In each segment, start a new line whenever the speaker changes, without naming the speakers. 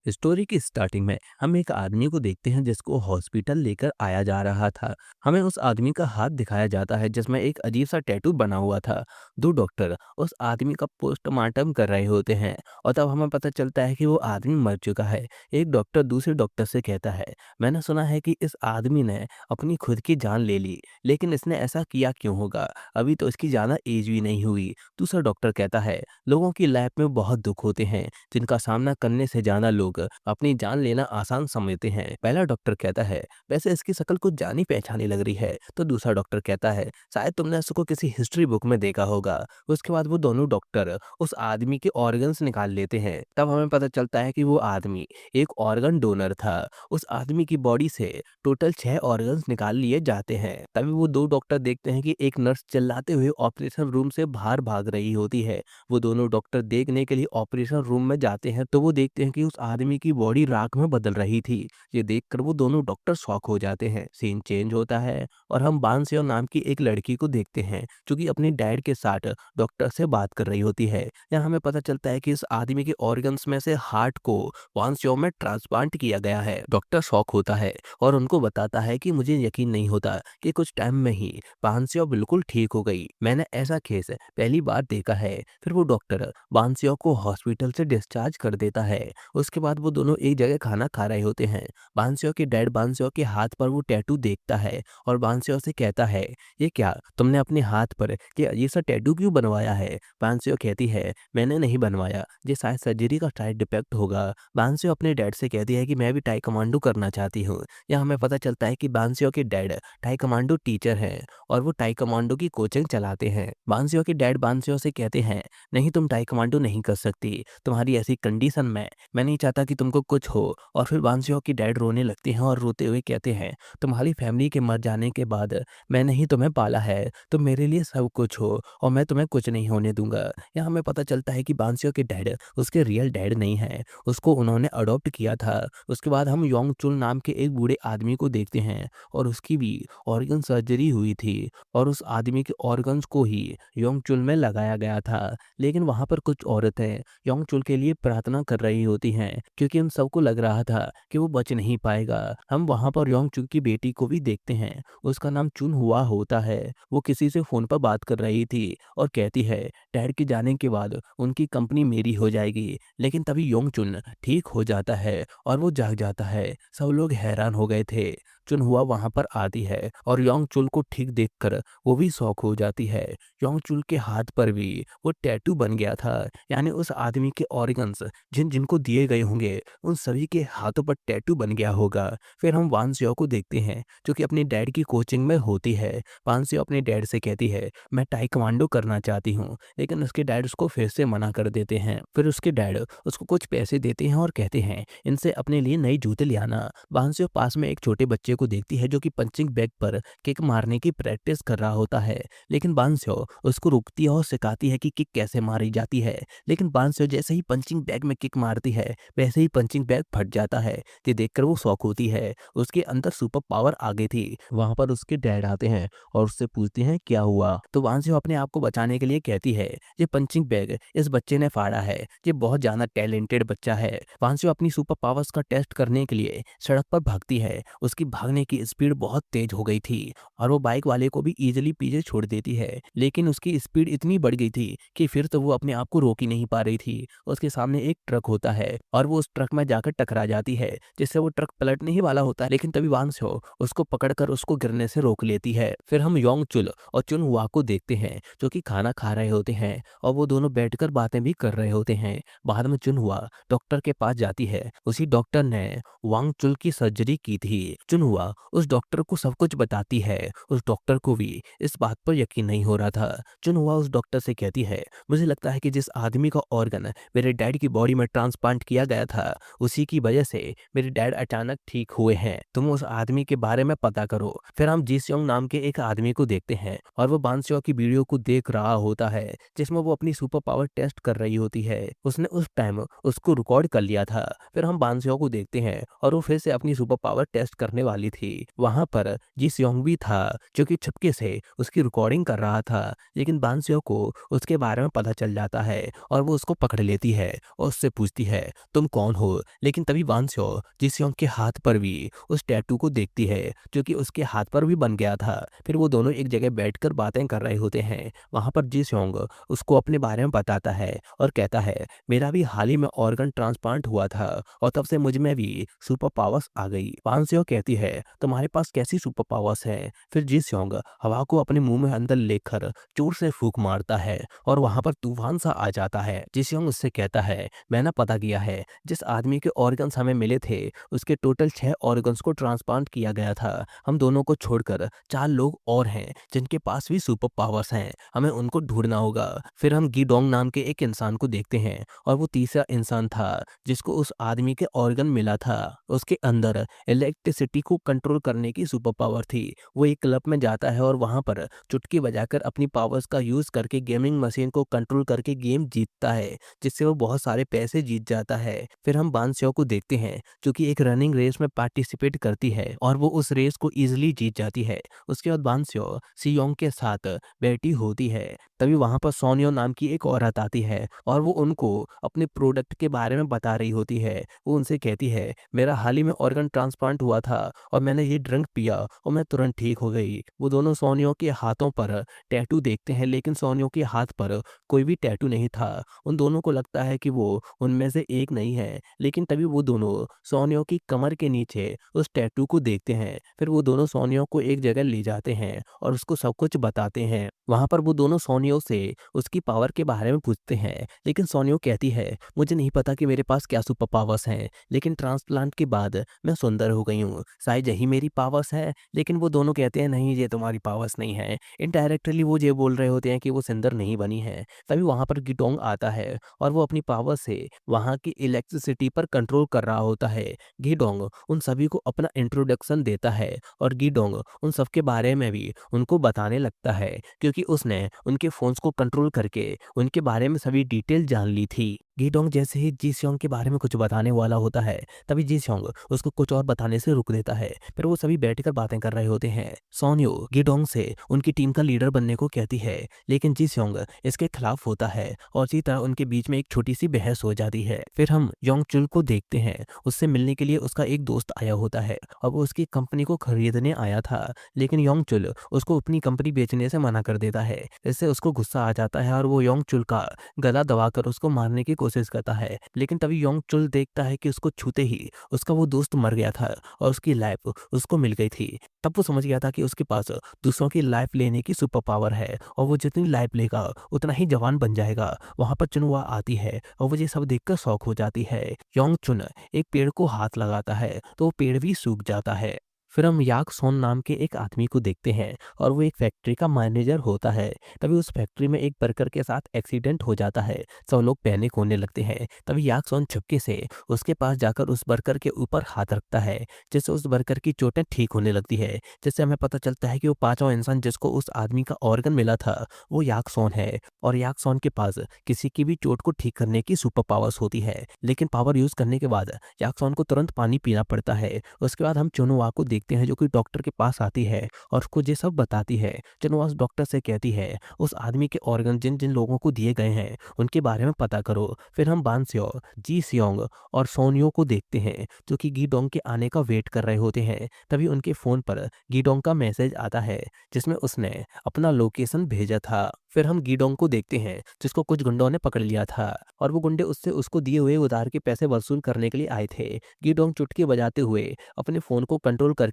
Story की starting में हम एक आदमी को देखते हैं जिसको हॉस्पिटल लेकर आया जा रहा था। हमें उस आदमी का हाथ दिखाया जाता है जिसमें एक अजीब सा टैटू बना हुआ था। दो डॉक्टर उस आदमी का पोस्टमार्टम कर रहे होते हैं और तब हमें पता चलता है कि वो आदमी मर चुका है। एक डॉक्टर दूसरे डॉक्टर से कहता है, मैंने सुना है कि इस आदमी ने अपनी खुद की जान ले ली, लेकिन इसने ऐसा किया क्यों होगा? अभी तो इसकी ज़्यादा एज भी नहीं हुई। दूसरा डॉक्टर कहता है, लोगों की लाइफ में बहुत दुख होते हैं जिनका सामना करने से ज्यादा लोग अपनी जान लेना आसान समझते हैं। पहला डॉक्टर कहता है, वैसे इसकी शक्ल कुछ जानी पहचानी लग रही है। तो दूसरा डॉक्टर कहता है, शायद तुमने इसको किसी हिस्ट्री बुक में देखा होगा। उसके बाद वो दोनों डॉक्टर उस आदमी के ऑर्गन्स निकाल लेते हैं। तब हमें पता चलता है कि वो आदमी एक ऑर्गन डोनर था। उस आदमी की बॉडी से टोटल 6 ऑर्गन्स निकाल लिए जाते हैं। तभी वो दो डॉक्टर देखते हैं कि एक नर्स चिल्लाते हुए ऑपरेशन रूम से बाहर भाग रही होती है। वो दोनों डॉक्टर देखने के लिए ऑपरेशन रूम में जाते हैं तो वो देखते हैं कि उस आदमी की बॉडी राख में बदल रही थी। ये देखकर वो दोनों डॉक्टर शॉक हो जाते हैं। सीन चेंज होता है और हम बांसियो नाम की एक लड़की को देखते हैं जो कि अपने डैड के साथ डॉक्टर से बात कर रही होती है। यहाँ हमें पता चलता है कि इस आदमी के ऑर्गन्स में से हार्ट को बांसियो में ट्रांसप्लांट किया गया है। डॉक्टर शॉक होता है और उनको बताता है कि मुझे यकीन नहीं होता कि कुछ टाइम में ही बांसियो बिल्कुल ठीक हो गई। मैंने ऐसा केस पहली बार देखा है। फिर वो डॉक्टर बांसियो को हॉस्पिटल से डिस्चार्ज कर देता है। उसके बाद वो दोनों एक जगह खाना खा रहे होते हैं। बांसियो के डैड बांसियो के हाथ पर वो टैटू देखता है और बांसियो से कहता है, ये क्या तुमने अपने हाथ पर ये अजीब सा टैटू क्यों बनवाया है? बांसियो कहती है, मैंने नहीं बनवाया, ये शायद सर्जरी का साइड डिफेक्ट होगा। बांसियो अपने डैड से कहती है कि मैं भी टाइकोमांडो करना चाहती हूँ। यहाँ हमें पता चलता है कि बांसियो के डैड टाइकोमांडो टीचर हैं और वो टाइकोमांडो की कोचिंग चलाते हैं। बांसियो के डैड बांसियो से कहते हैं, नहीं तुम टाइकोमांडो नहीं कर सकती, तुम्हारी ऐसी कंडीशन में मैं नहीं चाहता कि तुमको कुछ हो। और फिर बांसियो की डैड रोने लगते हैं और रोते हुए कहते हैं, तुम्हारी फैमिली के मर जाने के बाद मैंने ही तुम्हें पाला है, तुम मेरे लिए सब कुछ हो और मैं तुम्हें कुछ नहीं होने दूंगा। यहाँ हमें पता चलता है कि बांसियो के डैड उसके रियल डैड नहीं है, उसको उन्होंने अडॉप्ट किया था। उसके बाद हम योंग चुल नाम के एक बूढ़े आदमी को देखते हैं और उसकी भी ऑर्गन सर्जरी हुई थी और उस आदमी के ऑर्गन्स को ही योंग चुल में लगाया गया था। लेकिन वहां पर कुछ औरतें योंग चुल के लिए प्रार्थना कर रही होती हैं क्योंकि उन सबको लग रहा था कि वो बच नहीं पाएगा। हम वहां पर योंग चुल की बेटी को भी देखते हैं, उसका नाम चुन हुआ होता है। वो किसी से फोन पर बात कर रही थी और कहती है, डैड के जाने के बाद उनकी कंपनी मेरी हो जाएगी। लेकिन तभी योंग चुन ठीक हो जाता है और वो जाग जाता है। सब लोग हैरान हो गए थे। चुन हुआ वहां पर आती है और योंग चुल को ठीक देखकर वो भी शौक हो जाती है। योंग चुल के हाथ पर भी वो टैटू बन गया था, यानी उस आदमी के ऑर्गन्स जिन जिनको दिए गए होंगे उन सभी के हाथों पर टैटू बन गया होगा। फिर हम वान सियो को देखते हैं जो कि अपने डैड की कोचिंग में होती है। वान सियो अपने डैड से कहती है, मैं टाइकवांडो करना चाहती हूँ, लेकिन उसके डैड उसको फिर से मना कर देते हैं। फिर उसके डैड उसको कुछ पैसे देते हैं और कहते हैं, इनसे अपने लिए नई जूते ले आना। वान सियो पास में एक छोटे बच्चे को देखती है जो कि पंचिंग बैग पर किक मारने की प्रैक्टिस कर रहा होता है। लेकिन बांसियो उसको रोकती है और सिखाती है कि किक कैसे मारी जाती है। लेकिन बांसियो जैसे ही पंचिंग बैग में किक मारती है वैसे ही पंचिंग बैग फट जाता है। ये देखकर वो शॉक होती है, उसके अंदर सुपर पावर आ गई थी। वहां पर उसके डैड आते हैं और उससे पूछते हैं क्या हुआ। तो बांसियो अपने आप को बचाने के लिए कहती है, ये पंचिंग बैग इस बच्चे ने फाड़ा है, ये बहुत ज्यादा टैलेंटेड बच्चा है। बांसियो अपनी सुपर पावर्स का टेस्ट करने के लिए सड़क पर भागती है। उसकी भागने की स्पीड बहुत तेज हो गई थी और वो बाइक वाले को भी इजीली पीछे छोड़ देती है। लेकिन उसकी स्पीड इतनी बढ़ गई थी कि फिर तो वो अपने आप को रोक ही नहीं पा रही थी। उसके सामने एक ट्रक होता है और वो उस ट्रक में जाकर टकरा जाती है, जिससे वो ट्रक पलटने ही वाला होता है। लेकिन तभी वांगसो उसको पकड़कर उसको गिरने से रोक लेती है। फिर हम योंग चुल और चुन हुआ को देखते हैं जो कि खाना खा रहे होते हैं और वो दोनों बैठकर बातें भी कर रहे होते हैं। बाद में चुन हुआ डॉक्टर के पास जाती है। उसी डॉक्टर ने वांग चुल की सर्जरी की थी। चुन हुआ उस डॉक्टर को सब कुछ बताती है। उस डॉक्टर को भी इस बात पर यकीन नहीं हो रहा था। चुन हुआ उस डॉक्टर से कहती है, मुझे लगता है कि जिस आदमी का ऑर्गन मेरे डैड की बॉडी में ट्रांसप्लांट किया गया था उसी की वजह से मेरे डैड अचानक ठीक हुए हैं। तुम उस आदमी के बारे में पता करो। फिर हम जी सियोंग नाम के एक आदमी को देखते हैं और वो बांसियो की वीडियो को देख रहा होता है जिसमें वो अपनी सुपर पावर टेस्ट कर रही होती है। उसने उस टाइम उसको रिकॉर्ड कर लिया था। फिर हम बांसियो को देखते हैं और वो फिर से अपनी सुपर पावर टेस्ट करने वाली वाली थी। वहाँ पर जी सियोंग भी था जो कि चुपके से उसकी रिकॉर्डिंग कर रहा था, लेकिन बानसियो को उसके बारे में पता चल जाता है और वो उसको पकड़ लेती है और उससे पूछती है तुम कौन हो। लेकिन तभी बानसियो जी सियोंग के हाथ पर भी उस टैटू को देखती है जो कि उसके हाथ पर भी बन गया था। फिर वो दोनों एक जगह बैठकर बातें कर रहे होते हैं। वहाँ पर जी सियोंग उसको अपने बारे में बताता है और कहता है मेरा भी हाल ही में ऑर्गन ट्रांसप्लांट हुआ था और तब से मुझ में भी सुपर पावर्स आ गई। पांसियो कहती है तुम्हारे पास कैसी सुपर पावर्स है। फिर जी स्योंग हवा को अपने मुंह में अंदर लेकर जोर से फूंक मारता है और वहां पर तूफान सा आ जाता है। जी स्योंग उससे कहता है मैंने पता किया है जिस आदमी के ऑर्गन्स हमें मिले थे उसके टोटल 6 ऑर्गन्स को ट्रांसप्लांट किया गया था। हम दोनों को छोड़कर 4 लोग और हैं जिनके पास भी सुपर पावर्स हैं, हमें उनको ढूंढना होगा। फिर हम गीडोंग नाम के एक इंसान को देखते हैं और वो तीसरा इंसान था जिसको उस आदमी के ऑर्गन मिला था। उसके अंदर इलेक्ट्रिसिटी को कंट्रोल करने की सुपर पावर थी। वो एक क्लब में जाता है और वहां पर चुटकी बजाकर अपनी पावर्स का यूज करके गेमिंग मशीन को कंट्रोल करके गेम जीतता है, जिससे वो बहुत सारे पैसे जीत जाता है। फिर हम बानसियो को देखते हैं जो कि एक रनिंग रेस में पार्टिसिपेट करती है और वो उस रेस को इजिली जीत जाती है। उसके बाद बानसियो सियोंग के साथ बैठी होती है। तभी वहां पर सोनियो नाम की एक औरत आती है और वो उनको अपने प्रोडक्ट के बारे में बता रही होती है। वो उनसे कहती है मेरा हाल ही में ऑर्गन ट्रांसप्लांट हुआ था और मैंने ये ड्रिंक पिया और मैं तुरंत ठीक हो गई। वो दोनों सोनियो के हाथों पर टैटू देखते हैं, लेकिन सोनियो के हाथ पर कोई भी टैटू नहीं था। उन दोनों को लगता है कि वो उनमें से एक नहीं है, लेकिन तभी वो दोनों सोनियो की कमर के नीचे उस टैटू को देखते हैं। फिर वो दोनों सोनियो को एक जगह ले जाते हैं और उसको सब कुछ बताते हैं। वहां पर वो दोनों सोनियो से उसकी पावर के बारे में पूछते हैं, लेकिन सोनियो कहती है मुझे नहीं पता कि मेरे पास क्या सुपर पावर्स हैं, लेकिन ट्रांसप्लांट के बाद मैं सुंदर हो गई हूँ, शायद यही मेरी पावर्स है। लेकिन वो दोनों कहते हैं नहीं ये तुम्हारी पावर्स नहीं है। इनडायरेक्टली वो ये बोल रहे होते हैं कि वो सुंदर नहीं बनी है। तभी वहां पर गिडोंग आता है और वो अपनी पावर से वहां की इलेक्ट्रिसिटी पर कंट्रोल कर रहा होता है। गिडोंग उन सभी को अपना इंट्रोडक्शन देता है और गिडोंग उन सब के बारे में भी उनको बताने लगता है, क्योंकि उसने उनके फोन्स को कंट्रोल करके उनके बारे में सभी डिटेल जान ली थी। गीडोंग जैसे ही जी स्योंग के बारे में कुछ बताने वाला होता है, तभी जी स्योंग उसको कुछ और बताने से रुक देता है। फिर वो सभी बैठकर बातें कर रहे होते हैं। सोनियो गीडोंग से उनकी टीम का लीडर बनने को कहती है, लेकिन जी स्योंग इसके खिलाफ होता है और इसी तरह उनके बीच में एक छोटी सी बहस हो जाती है। फिर हम योंग चुल को देखते हैं। उससे मिलने के लिए उसका एक दोस्त आया होता है और वो उसकी कंपनी को खरीदने आया था, लेकिन योंग चुल उसको अपनी कंपनी बेचने से मना कर देता है। इससे उसको गुस्सा आ जाता है और वो योंग चुल का गला दबाकर उसको मारने की कोशिश करता है। लेकिन तभी योंग चुल देखता है कि उसको छूते ही उसका वो दोस्त मर गया था और उसकी लाइफ उसको मिल गई थी। तब वो समझ गया था कि उसके पास दूसरों की लाइफ लेने की सुपर पावर है और वो जितनी लाइफ लेगा उतना ही जवान बन जाएगा। वहां पर चुनवा आती है और वो ये सब देखकर शौक हो जाती है। योंग चुन एक पेड़ को हाथ लगाता है तो वो पेड़ भी सूख जाता है। फिर हम याक सोन नाम के एक आदमी को देखते हैं और वो एक फैक्ट्री का मैनेजर होता है। तभी उस फैक्ट्री में एक वर्कर के साथ एक्सीडेंट हो जाता है। सब लोग पैनिक होने लगते हैं। तभी याक सोन चुपके से उसके पास जाकर उस वर्कर के ऊपर हाथ रखता है, जिससे उस वर्कर की चोटें ठीक होने लगती है। जिससे हमें पता चलता है कि वो पांचवा इंसान जिसको उस आदमी का ऑर्गन मिला था वो याक सोन है और याक सोन के पास किसी की भी चोट को ठीक करने की सुपर पावर्स होती है। लेकिन पावर यूज करने के बाद याक सोन को तुरंत पानी पीना पड़ता है। उसके बाद हम चुनवा को देखते हैं जो कि डॉक्टर के पास आती है और उसको ये सब बताती है। चुनवा उस डॉक्टर से कहती है उस आदमी के ऑर्गन जिन जिन लोगों को दिए गए हैं उनके बारे में पता करो। फिर हम बानसियो जी सियोंग और सोनियो को देखते हैं जो कि गीडोंग के आने का वेट कर रहे होते हैं। तभी उनके फोन पर गीडोंग का मैसेज आता है जिसमें उसने अपना लोकेशन भेजा था। फिर हम गीडोंग को देखते हैं जिसको कुछ गुंडों ने पकड़ लिया था और वो गुंडे उससे उसको दिए हुए उधार के पैसे वसूल करने के लिए आए थे। गीडोंग चुटकी बजाते हुए अपने फोन को कंट्रोल करके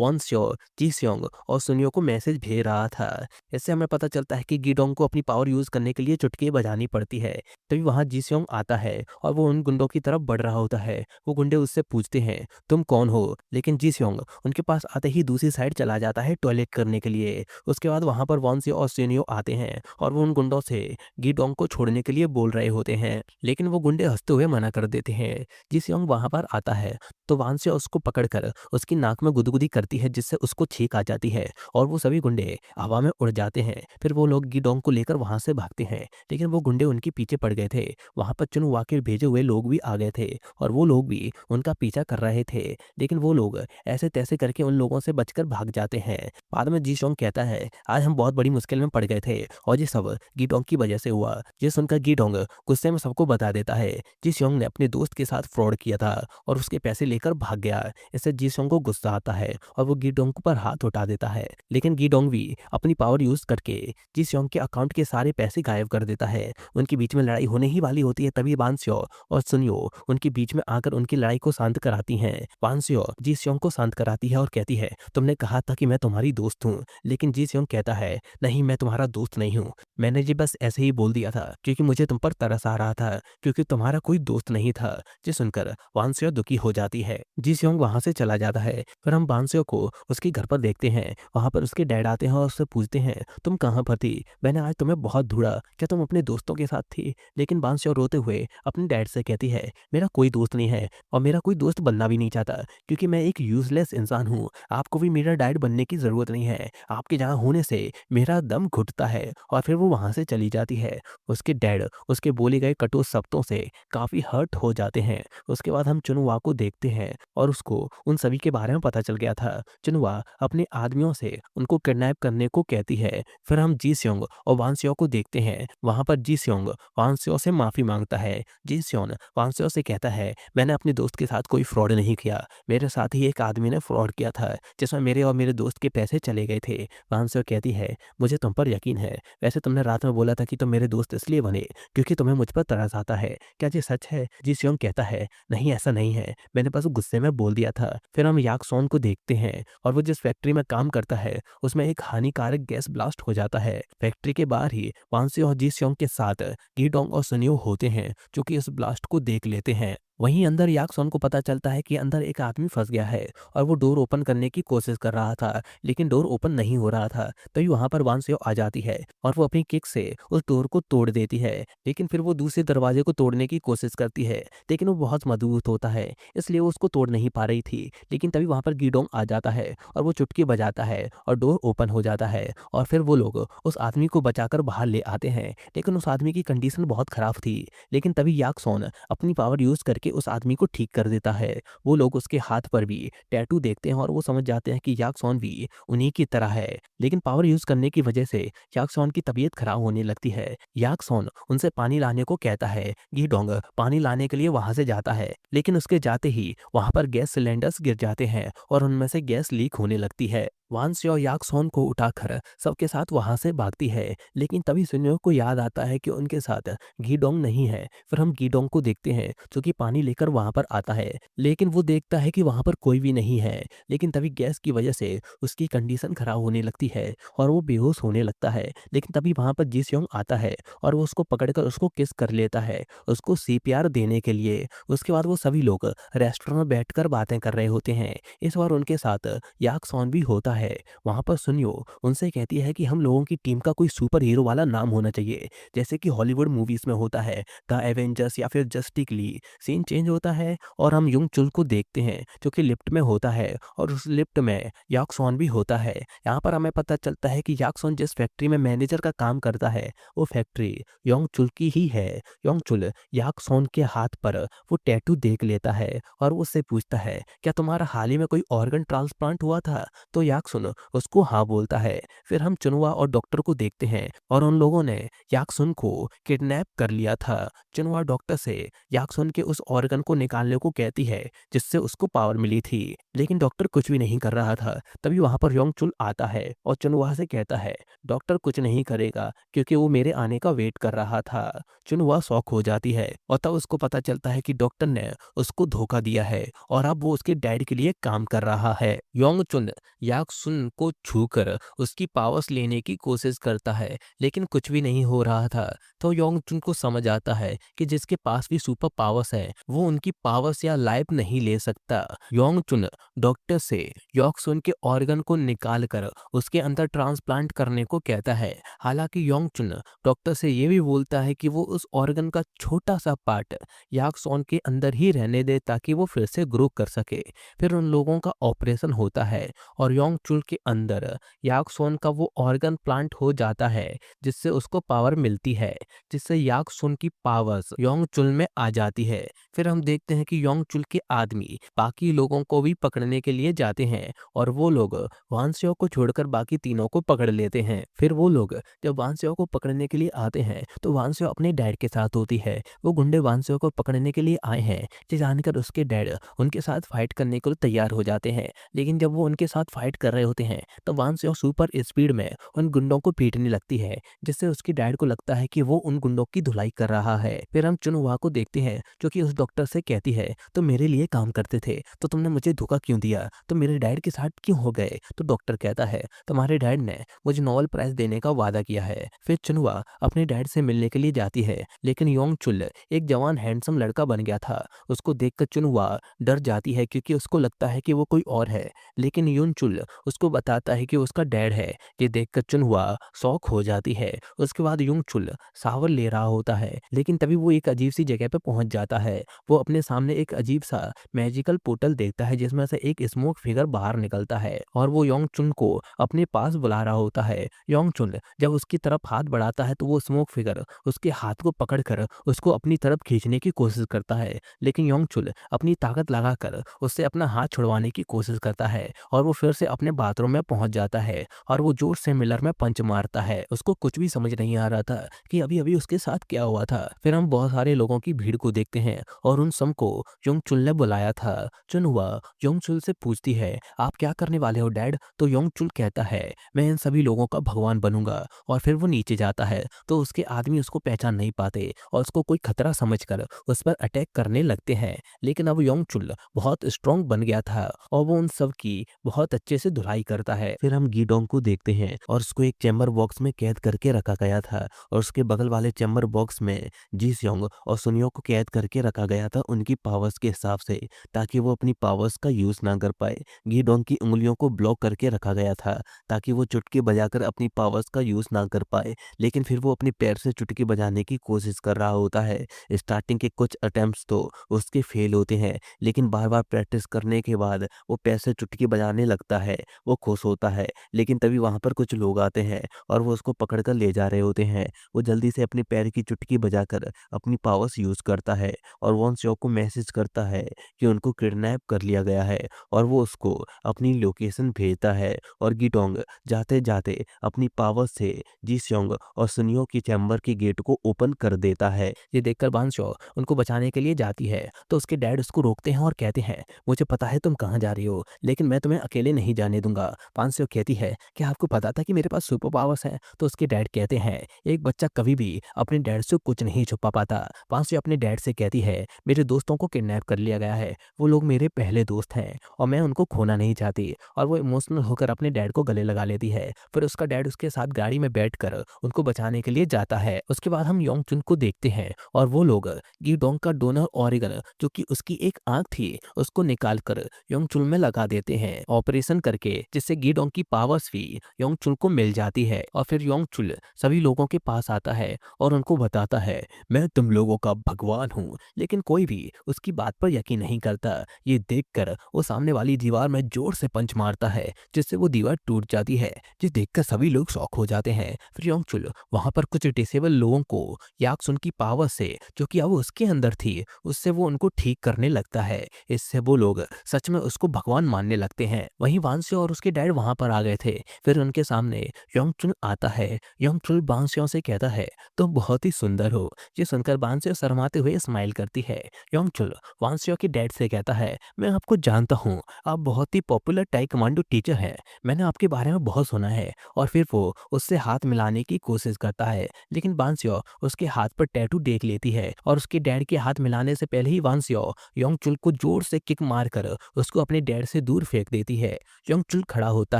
वॉन्सियो जी सियोंग और सुनियो को मैसेज भेज रहा था। इससे हमें पता चलता है कि गीडोंग को अपनी पावर यूज करने के लिए चुटकी बजानी पड़ती है। तभी वहां जी सियोंग आता है और वो उन गुंडों की तरफ बढ़ रहा होता है। वो गुंडे उससे पूछते हैं तुम कौन हो, लेकिन जी सियोंग उनके पास आते ही दूसरी साइड चला जाता है टॉयलेट करने के लिए। उसके बाद वहां पर वॉन्सियो और सुनियो आते हैं हैं और वो उन गुंडों से गीडोंग को छोड़ने के लिए बोल रहे होते हैं, लेकिन वो गुंडे हंसते हुए मना कर देते हैं। जी सियोंग वहां पर आता है तो वान से उसको पकड़कर उसकी नाक में गुदगुदी करती है, जिससे उसको छींक आ जाती है और वो सभी गुंडे हवा में उड़ जाते हैं। फिर वो लोग गीडोंग को लेकर वहां से भागते हैं, लेकिन वो गुंडे उनके पीछे पड़ गए थे। वहां पर चुनवा के भेजे हुए लोग भी आ गए थे और वो लोग भी उनका पीछा कर रहे थे, लेकिन वो लोग ऐसे तैसे करके उन लोगों से बचकर भाग जाते हैं। बाद में जी शोंग कहता है, आज हम बहुत बड़ी मुश्किल में पड़ गए थे और ये सब गीडोंग की वजह से हुआ। ये सुनकर गीडोंग गुस्से में सबको बता देता है जी सियोंग ने अपने दोस्त के साथ फ्रॉड किया था और उसके पैसे लेकर भाग गया। इससे जी सियोंग को गुस्सा आता है और वो गीडोंग पर हाथ उठा देता है, लेकिन गीडोंग भी अपनी पावर यूज करके जी सियोंग के अकाउंट के सारे पैसे गायब कर देता है। उनके बीच में लड़ाई होने ही वाली होती है, तभी वान स्यो और सुनियो उनके बीच में आकर उनकी लड़ाई को शांत कराती हैं। वान स्यो जी सियोंग को शांत कराती है और कहती है, तुमने कहा था कि मैं तुम्हारी दोस्त हूँ, लेकिन जी सियोंग कहता है, नहीं मैं तुम्हारा दोस्त नहीं हूँ, मैंने जी बस ऐसे ही बोल दिया था क्योंकि मुझे तुम पर तरस आ रहा था, क्योंकि तुम्हारा कोई दोस्त नहीं था। जी सुनकर वान स्यो दुखी हो जाती है। जी सियोंग वहां से चला जाता है। फिर हम वान स्यो को उसके घर पर देखते हैं। वहां पर उसके डैड आते हैं और उससे पूछते हैं, तुम कहाँ पर थी, मैंने आज तुम्हें बहुत ढूंढा, क्या तुम अपने दोस्तों के साथ थी? लेकिन वान स्यो रोते हुए अपने डैड से कहती है, मेरा कोई दोस्त नहीं है और मेरा कोई दोस्त बनना भी नहीं चाहता, क्योंकि मैं एक यूजलेस इंसान हूँ। आपको भी मेरा डैड बनने की जरूरत नहीं है, आपके यहाँ होने से मेरा दम घुटता है। और फिर वो वहां से चली जाती है। उसके डैड उसके बोले गए कटु शब्दों से काफी हर्ट हो जाते हैं। उसके बाद हम चुनवा को देखते हैं और उसको उन सभी के बारे में पता चल गया था। चुनवा अपने आदमियों से उनको किडनैप करने को कहती है। फिर हम जी स्योंग और वान स्यो को देखते हैं। वहां पर जी स्योंग वान स्यो से माफी मांगता है। जी स्योन वान स्यो से कहता है, मैंने अपने दोस्त के साथ कोई फ्रॉड नहीं किया, मेरे साथ ही एक आदमी ने फ्रॉड किया था जिसमें मेरे और मेरे दोस्त के पैसे चले गए थे। वान स्यो कहती है, मुझे तुम पर यकीन है, वैसे तुमने रात में बोला था कि तुम मेरे दोस्त इसलिए बने क्योंकि तुम्हें मुझ पर तरस आता है, क्या ये सच है? जी स्योंग कहता है, नहीं ऐसा नहीं है, मैंने बस गुस्से में बोल दिया था। फिर हम याक सोन को देखते हैं और वो जिस फैक्ट्री में काम करता है उसमें एक हानिकारक गैस ब्लास्ट हो जाता है। फैक्ट्री के बाहर ही वान स्यो और जी स्योंग के साथ गीडोंग और सुनियो होते हैं जो कि इस ब्लास्ट को देख लेते हैं। वहीं अंदर याक सोन को पता चलता है कि अंदर एक आदमी फंस गया है और वो डोर ओपन करने की कोशिश कर रहा था, लेकिन डोर ओपन नहीं हो रहा था। तभी वहां पर वान स्यो आ जाती है और वो अपनी किक से उस डोर को तोड़ देती है, लेकिन फिर वो दूसरे दरवाजे को तोड़ने की कोशिश करती है, लेकिन वो बहुत मजबूत होता है इसलिए वो उसको तोड़ नहीं पा रही थी। लेकिन तभी वहां पर गीडोंग आ जाता है और वो चुटकी बजाता है और डोर ओपन हो जाता है और फिर वो लोग उस आदमी को बचाकर बाहर ले आते हैं, लेकिन उस आदमी की कंडीशन बहुत खराब थी। लेकिन तभी याक सोन अपनी पावर यूज करके उस आदमी को ठीक कर देता है। वो लोग उसके हाथ पर भी टैटू देखते हैं और वो समझ जाते हैं कि याक सोन भी उन्हीं की तरह है, लेकिन पावर यूज करने की वजह से याक सोन की तबीयत खराब होने लगती है। याक सोन उनसे पानी लाने को कहता है। गीडोंग पानी लाने के लिए वहां से जाता है, लेकिन उसके जाते ही वहां पर गैस सिलेंडर्स गिर जाते हैं और उनमें से गैस लीक होने लगती है। वान स्यो याक सोन को उठाकर सबके साथ वहां से भागती है, लेकिन तभी सुनियो को याद आता है कि उनके साथ गीडोंग नहीं है। फिर हम गीडोंग को देखते हैं जो कि पानी लेकर वहां पर आता है, लेकिन वो देखता है कि वहां पर कोई भी नहीं है। लेकिन तभी गैस की वजह से उसकी कंडीशन खराब होने लगती है और वो बेहोश होने लगता है। लेकिन तभी वहां पर जी स्योंग आता है और वो उसको पकड़कर उसको किस कर लेता है, उसको सीपीआर देने के लिए। उसके बाद वो सभी लोग रेस्टोरेंट में बैठकर बातें कर रहे होते हैं। इस बार उनके साथ याक सॉन भी होता है। वहां पर सुनियो उनसे कहती है कि हम लोगों की टीम का कोई सुपर हीरो वाला नाम होना चाहिए, जैसे कि हॉलीवुड मूवीज में होता है द एवेंजर्स या फिर जस्टिस लीग। सीन चेंज होता है और हम युंग चुल को देखते हैं जो कि लिफ्ट में होता है और उस लिफ्ट में याक सॉन भी होता है। यहाँ पर हमें पता चलता है कि याक सॉन जिस फैक्ट्री में मैनेजर का काम करता है वो फैक्ट्री योंग चुल की ही है। योंग चुल याक सॉन के हाथ पर वो टैटू देख लेता है और वो उससे पूछता है, क्या तुम्हारा हाल ही में कोई ऑर्गन ट्रांसप्लांट हुआ था? तो याक सुन उसको हाँ बोलता है। फिर हम चुनवा और डॉक्टर को देखते हैं और उन लोगों ने याक सुन को किडनैप कर लिया था। चुनवा डॉक्टर से याक सुन के उस ऑर्गन को निकालने को कहती है जिससे उसको पावर मिली थी, लेकिन डॉक्टर कुछ भी नहीं कर रहा था। तभी वहां पर योंग चुल आता है और चुनवा से कहता है, डॉक्टर कुछ नहीं करेगा क्योंकि वो मेरे आने का वेट कर रहा था। चुनवा शॉक हो जाती है और तब उसको पता चलता है कि डॉक्टर ने उसको धोखा दिया है और अब वो उसके डैड के लिए काम कर रहा है। योंग चुल याक सुन को छूकर उसकी पावर्स लेने की कोशिश करता है, लेकिन कुछ भी नहीं हो रहा था। तो योंग चुन को समझ आता है कि जिसके पास भी सुपर पावर्स है वो उनकी पावर्स या लाइफ नहीं ले सकता। योंग चुन डॉक्टर से योंग सुन के ऑर्गन को निकाल कर उसके अंदर ट्रांसप्लांट करने को कहता है। हालांकि योंग चुन डॉक्टर से ये भी बोलता है कि वो उस ऑर्गन का छोटा सा पार्ट याक सोन के अंदर ही रहने दे ताकि वो फिर से ग्रो कर सके। फिर उन लोगों का ऑपरेशन होता है और योंग चुल के अंदर याक सोन का वो ऑर्गन प्लांट हो जाता है, जिससे उसको पावर मिलती है, जिससे याक सोन की पावर्स योंग चुल में आ जाती है। फिर हम देखते हैं कि योंग चुल के आदमी बाकी लोगों को भी पकड़ने के लिए जाते हैं और वो लोग वानसियो को छोड़कर बाकी तीनों को पकड़ लेते हैं। फिर वो लोग जब वानसियो को पकड़ने के लिए आते हैं तो वानसियो अपने डैड के साथ होती है। वो गुंडे वानसियो को पकड़ने के लिए आए हैं, ये जानकर उसके डैड उनके साथ फाइट करने को तैयार हो जाते हैं। लेकिन जब वो उनके साथ फाइट कर रहे होते हैं तो वानसियो सुपर स्पीड में उन गुंडों को पीटने लगती है, जिससे उसके डैड को लगता है कि वो उन गुंडों की धुलाई कर रहा है। फिर हम चुनहुआ को देखते हैं जो कि उस डॉक्टर से कहती है, तो मेरे लिए काम करते थे तो तुमने मुझे धोखा क्यों दिया, तो मेरे डैड के साथ क्यों हो गए। तो डॉक्टर कहता है, तुम्हारे डैड ने मुझे नोबेल प्राइज देने का वादा किया है। फिर चुनहुआ अपने डैड से मिलने के लिए जाती है, लेकिन योंग चुल एक जवान हैंडसम लड़का बन गया था। उसको देखकर चुनहुआ डर जाती है क्योंकि उसको लगता है कि वो कोई और है, लेकिन यून चुल उसको बताता है कि उसका डैड है। ये देखकर चुनहुआ शौक हो जाती है। उसके बाद युंग चुल शावर ले रहा होता है, लेकिन तभी वो एक अजीब सी जगह पे पहुंच जाता है। वो अपने सामने एक अजीब सा मैजिकल पोर्टल देखता है जिसमें से एक स्मोक फिगर बाहर निकलता है और वो योंग चुन को अपने पास बुला रहा होता है। योंग चुन जब उसकी तरफ हाथ बढ़ाता है तो वो स्मोक फिगर उसके हाथ को पकड़कर उसको अपनी तरफ खींचने की कोशिश करता है, लेकिन योंग चुल अपनी ताकत लगाकर उससे अपना हाथ छुड़वाने की कोशिश करता है और वो फिर से अपने बाथरूम में पहुंच जाता है और वो जोर से मिलर में पंच मारता है। उसको कुछ भी समझ नहीं आ रहा था कि अभी अभी उसके साथ क्या हुआ था। फिर हम बहुत सारे लोगों की भीड़ को देखते हैं और उन सबको योंग चुल ने बुलाया था। चुनहुआ योंग चुल से पूछती है, आप क्या करने वाले हो डैड। तो योंग चुल कहता है, मैं इन सभी लोगों का भगवान बनूंगा। और फिर वो नीचे जाता है तो उसके आदमी उसको पहचान नहीं पाते और उसको कोई खतरा समझकर उस पर अटैक करने लगते हैं। लेकिन अब योंग चुल बहुत स्ट्रांग बन गया था और वो उन सब की बहुत अच्छे से धुलाई करता है। फिर हम गीडोंग को देखते हैं और उसको एक चैम्बर बॉक्स में कैद करके रखा गया था और उसके बगल वाले चैम्बर बॉक्स में जी स्योंग और सुनियो को कैद करके रखा गया था उनकी पावर्स के हिसाब से, ताकि वो अपनी पावर्स का यूज ना कर पाए। गीडोंग की उंगलियों को ब्लॉक करके रखा गया था ताकि वो चुटकी बजाकर अपनी पावर्स का यूज ना कर पाए, लेकिन फिर वो अपने पैर से चुटकी बजाने की कोशिश कर रहा होता है। स्टार्टिंग के कुछ अटेम्प्ट्स तो उसके फेल होते हैं, लेकिन बार बार प्रैक्टिस करने के बाद वो पैर से चुटकी बजाने लगता है। वो खुश होता है, लेकिन तभी वहाँ पर कुछ लोग आते हैं और वो उसको पकड़कर ले जा रहे होते हैं। वो जल्दी से अपने पैर की चुटकी बजाकर अपनी पावर्स यूज़ करता है और वॉन स्यों को मैसेज करता है कि उनको किडनैप कर लिया गया है और वो उसको अपनी लोकेशन भेजता है। और गीडोंग जाते जाते अपनी पावर से जी स्योंग और सुनियो की चैम्बर की गेट को ओपन कर देता है। ये देखकर बानशो उनको बचाने के लिए जाती है तो उसके डैड उसको रोकते हैं और कहते हैं, मुझे पता है तुम कहाँ जा रही हो, लेकिन मैं तुम्हें अकेले नहीं जाने दूंगा। पांसियो कहती है, क्या आपको पता था कि मेरे पास सुपर पावर्स हैं। तो उसके डैड कहते हैं, एक बच्चा कभी भी अपने डैड से कुछ नहीं छुपा पाता। पांसियो अपने डैड से कहती है, मेरे दोस्तों को किडनैप कर लिया गया है, वो लोग मेरे पहले दोस्त हैं और मैं उनको खोना नहीं चाहती। और वो इमोशनल होकर अपने डैड को गले लगा लेती है। फिर उसका डैड उसके साथ गाड़ी में बैठकर उनको बचाने के लिए जाता है। उसके बाद हम योंग चुन को देखते हैं और वो लोग गीडोंग का डोनर ऑर्गन जो कि उसकी एक आंख थी उसको निकाल कर योंग चुल में लगा देते हैं ऑपरेशन करके, जिससे गीडोंग की पावर्स भी योंग चुल को मिल जाती है। और फिर योंग चुल सभी लोगों के पास आता है और उनको बताता है, मैं तुम लोगों का भगवान हूँ। लेकिन कोई भी उसकी बात पर यकीन नहीं करता। ये देखकर वो सामने वाली दीवार में जोर से पंच मारता है जिससे वो दीवार टूट जाती है। ये देखकर सभी लोग शॉक हो जाते हैं। फिर योंग चुल वहां पर कुछ डिसेबल लोगों को याक्सुन की पावर से, जो कि अब उसके अंदर थी, उससे वो उनको ठीक करने लगता है। इससे वो लोग सच में उसको भगवान मानने लगते हैं। वहीं वानस्यो और उसके डैड वहां पर आ गए थे। फिर उनके सामने योंग चुन आता है। योंग चुन वानस्यो से कहता है, तुम बहुत ही सुंदर हो। ये सुनकर वानस्यो शर्माते हुए स्माइल करती है। योंग चुन वानस्यो के डैड से कहता है, मैं आपको जानता हूँ, आप बहुत ही पॉपुलर टाइकवांडो टीचर हैं, मैंने आपके बारे में बहुत सुना है। और फिर वो उससे हाथ मिलाने की कोशिश करता है, लेकिन वानस्यो उसके हाथ पर टैटू देख लेती है और उसके डैड के हाथ मिलाने से पहले ही वानस्यो योंग चुल को जोर से किक मारकर उसको अपने डैड से दूर फेंक देती है। योंग योंगचुल खड़ा होता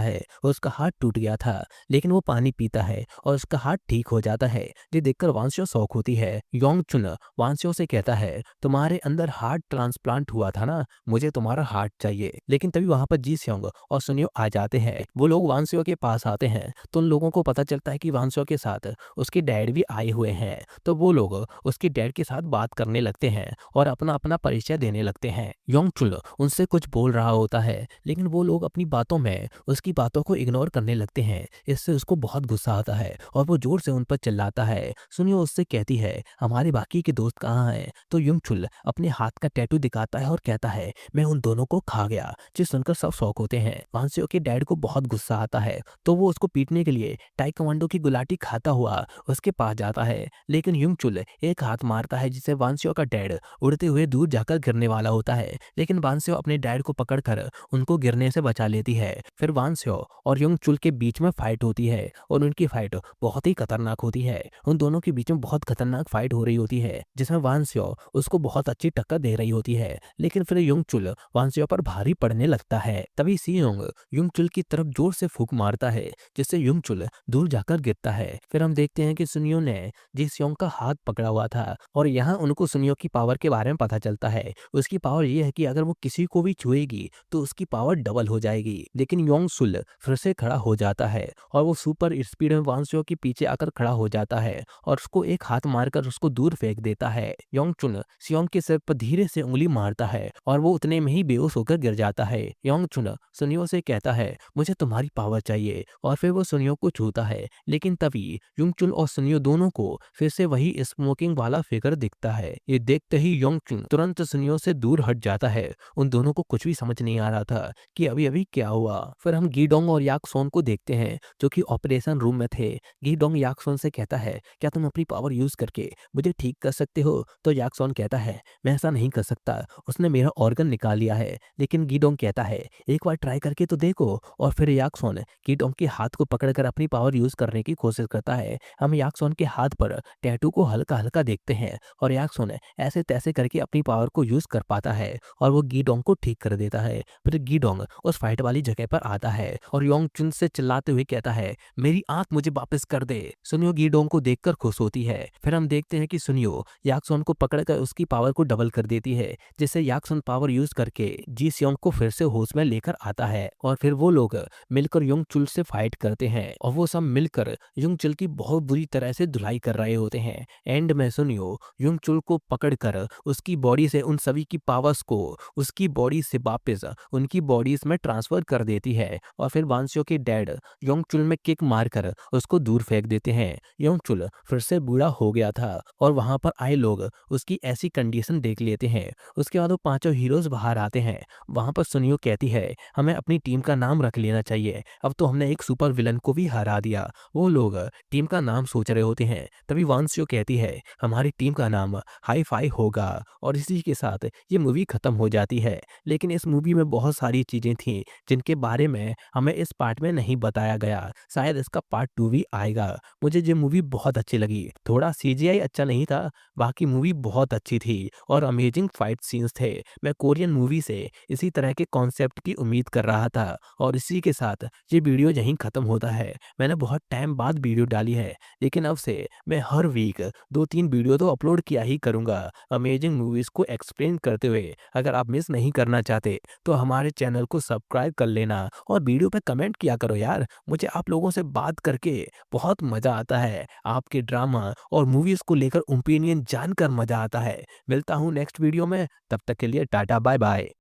है, उसका हाथ टूट गया था लेकिन वो पानी पीता है और उसका हाथ ठीक हो जाता है। ये देखकर वांसियो शॉक होती है। योंगचुन वांसियो से कहता है, तुम्हारे अंदर हार्ट ट्रांसप्लांट हुआ था ना, मुझे तुम्हारा हार्ट चाहिए। लेकिन तभी वहां पर जी स्योंग और सुनियो आ जाते हैं। वो लोग वांसियो के पास आते हैं तो उन लोगों को पता चलता है कि वांसियो के साथ उसके डैड भी आए हुए हैं। तो वो लोग उसके डैड के साथ बात करने लगते हैं और अपना अपना परिचय देने लगते हैं। योंगचुल उनसे कुछ बोल रहा होता है लेकिन वो लोग अपनी बातों में उसकी बातों को इग्नोर करने लगते हैं। इससे उसको बहुत गुस्सा आता है और वो जोर से उन पर चिल्लाता है। सुनियो उससे कहती है, हमारे बाकी के दोस्त कहाँ हैं? तो योंगचुल अपने हाथ का टैटू दिखाता है और कहता है, मैं उन दोनों को खा गया। जिस सुनकर सब शौक होते हैं। वांसियो के डैड को बहुत गुस्सा आता है तो वो उसको पीटने के लिए टाइक्वांडो की गुलाटी खाता हुआ उसके पास जाता है। लेकिन योंगचुल एक हाथ मारता है जिससे वांसियो का डैड उड़ते हुए दूर जाकर गिरने वाला होता है। लेकिन वांसियो अपने डैड को पकड़कर उनको गिरने से बचा लेती है। फिर वांसियो और योंगचुल के बीच में फाइट होती है और उनकी फाइट बहुत ही खतरनाक होती है। उन दोनों के बीच में बहुत खतरनाक फाइट हो रही होती है जिसमें वांसियो उसको बहुत अच्छी टक्कर दे रही होती है। लेकिन फिर योंगचुल वांसियो पर भारी पड़ने लगता है। तभी सियोंग योंगचुल की तरफ जोर से फूंक मारता है जिससे योंगचुल दूर जाकर गिरता है। फिर हम देखते हैं कि सुनियो ने जी सियोंग का हाथ पकड़ा हुआ था और यहाँ उनको सुनियो की पावर के बारे में पता चलता है। उसकी पावर ये है कि अगर वो किसी को भी छुएगी तो उसकी पावर डबल हो जाएगी। लेकिन योंगसुल फिर से खड़ा हो जाता है और वो सुपर स्पीड में वांसियो के पीछे आकर खड़ा हो जाता है और उसको एक हाथ मारकर उसको दूर फेंक देता है। योंगचुन सियोंग के सिर पर धीरे से उंगली मारता है और वो उतने में ही बेहोश होकर गिर जाता है। योंगचुन सुनियो से कहता है, मुझे तुम्हारी पावर चाहिए, और फिर वो सुनियो को छूता है। लेकिन तभी योंगचुन और सुनियो दोनों को फिर से वही स्मोकिंग वाला फिगर दिखता है। ये देखते ही योंगचुन तुरंत सुनियो से दूर हट जाता है। उन दोनों को कुछ भी समझ नहीं आ रहा था कि अभी अभी क्या हुआ। फिर हम गीडोंग और याकसोन को देखते हैं जो कि ऑपरेशन रूम में थे। गीडोंग याकसोन से कहता है, क्या तुम अपनी पावर यूज करके मुझे ठीक कर सकते हो? तो याकसोन कहता है, मैं ऐसा नहीं कर सकता, उसने मेरा ऑर्गन निकाल लिया है। लेकिन गीडोंग कहता है, एक बार ट्राई करके तो देखो। और फिर याकसोन गीडोंग के हाथ को पकड़कर अपनी पावर यूज करने की कोशिश करता है। हम याकसोन के हाथ पर टैटू को हल्का हल्का देखते हैं और याकसोन ऐसे तैसे करके अपनी पावर को यूज कर पाता है और वो गीडोंग को ठीक कर देता है। फिर गीडोंग उस फाइट वाली जगह पर आता है और योंगचुन से चिल्लाते हुए कहता है, मेरी आंख मुझे वापस कर दे। सुनियो गीडोंग को देखकर खुश होती है। फिर हम देखते हैं कि सुनियो याकसोन को पकड़कर उसकी पावर को डबल कर देती है जिससे याकसोन पावर यूज करके जी सियोंग को फिर से होश में लेकर आता है और फिर वो लोग मिलकर योंगचुल से फाइट करते हैं और वो सब मिलकर योंगचुल की बहुत बुरी तरह से धुलाई कर रहे होते हैं। एंड में सुनियो योंगचुल को पकड़कर उसकी बॉडी से उन सभी की पावर्स को उसकी बॉडी से वापस उनकी बॉडीज में ट्रांसफर कर देती है और फिर वांसियो के डैड योंगचुल में किक मारकर उसको दूर फेंक देते हैं। योंगचुल फिर से बूढ़ा हो गया था और वहां पर आए लोग उसकी ऐसी कंडीशन देख लेते हैं। उसके बाद वो पांचों हीरोज बाहर आते हैं। वहां पर सुनियो कहती है, हमें अपनी टीम का नाम रख लेना चाहिए, अब तो हमने एक सुपर विलन को भी हरा दिया। वो लोग टीम का नाम सोच रहे होते हैं। तभी वांसियो कहती है, हमारी टीम का नाम हाई फाई होगा। और इसी के साथ ये मूवी खत्म हो जाती है। लेकिन इस मूवी में बहुत सारी चीजें थी जिनके बारे में हमें इस पार्ट में नहीं बताया गया। शायद इसका पार्ट 2 भी आएगा। मुझे ये मूवी बहुत अच्छी लगी। थोड़ा सीजीआई अच्छा नहीं था, बाकी मूवी बहुत अच्छी थी और अमेजिंग फाइट सीन्स थे। मैं कोरियन मूवी से इसी तरह के कॉन्सेप्ट की उम्मीद कर रहा था। और इसी के साथ ये वीडियो यहीं खत्म होता है। मैंने बहुत टाइम बाद वीडियो डाली है लेकिन अब से मैं हर वीक 2-3 वीडियो तो अपलोड किया ही करूंगा अमेजिंग मूवीज को एक्सप्लेन करते हुए। अगर आप मिस नहीं करना चाहते तो हमारे चैनल को सब्सक्राइब कर लेना और वीडियो पे कमेंट किया करो यार। मुझे आप लोगों से बात करके बहुत मजा आता है। आपके ड्रामा और मूवीज को लेकर ओपिनियन जानकर मजा आता है। मिलता हूँ नेक्स्ट वीडियो में, तब तक के लिए टाटा बाय बाय।